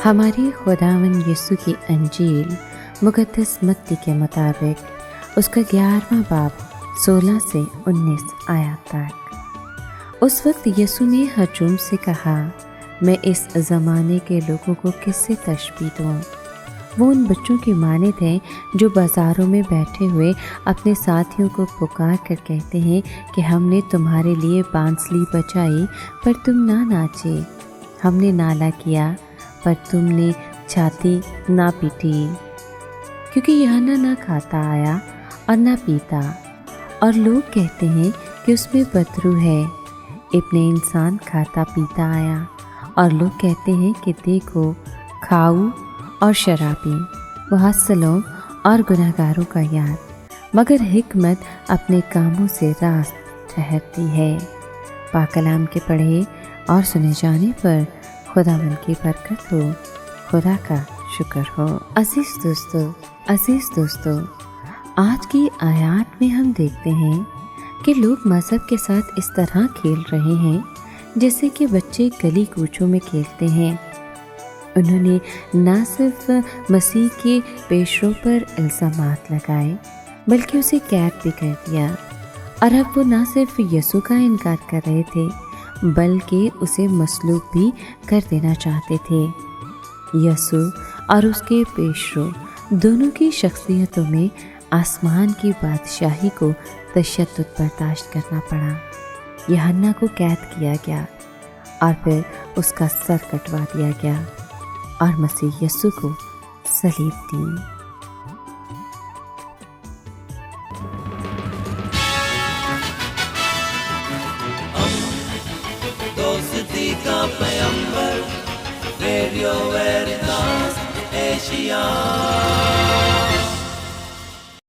ہماری خداوند یسوع کی انجیل مقدس متی کے مطابق اس کا 11واں باب 16 سے 19 آیات تک۔ اس وقت یسوع نے ہجوم سے کہا، میں اس زمانے کے لوگوں کو کس سے تشبیہ دوں؟ وہ ان بچوں کی مانند ہیں جو بازاروں میں بیٹھے ہوئے اپنے ساتھیوں کو پکار کر کہتے ہیں کہ ہم نے تمہارے لیے بانسلی بجائی پر تم نہ ناچے، ہم نے نالہ کیا پر تم نے چھاتی نہ پیٹی۔ کیونکہ یوحنا نہ کھاتا آیا اور نہ پیتا، اور لوگ کہتے ہیں کہ اس میں بدبو ہے۔ ابن انسان کھاتا پیتا آیا، اور لوگ کہتے ہیں کہ دیکھو کھاؤ اور شرابی، محصلوں اور گناہ گاروں کا یار، مگر حکمت اپنے کاموں سے راست ٹھہرتی ہے۔ پاک کلام کے پڑھے اور سنے جانے پر خداوند کی برکت ہو، خدا کا شکر ہو۔ عزیز دوستو، آج کی آیات میں ہم دیکھتے ہیں کہ لوگ مذہب کے ساتھ اس طرح کھیل رہے ہیں جیسے کہ بچے گلی کوچوں میں کھیلتے ہیں۔ انہوں نے نہ صرف مسیح کے پیشرو پر الزامات لگائے بلکہ اسے قید بھی کر دیا، اور اب وہ نہ صرف یسوع کا انکار کر رہے تھے بلکہ اسے مصلوب بھی کر دینا چاہتے تھے۔ یسوع اور اس کے پیشرو دونوں کی شخصیتوں میں آسمان کی بادشاہی کو تشدد برداشت کرنا پڑا۔ یوحنا کو قید کیا گیا اور پھر اس کا سر کٹوا دیا گیا اور مسیح یسوع کو صلیب دی۔ دوستی کا پیمبر، ریڈیو ویریتاس ایشیا۔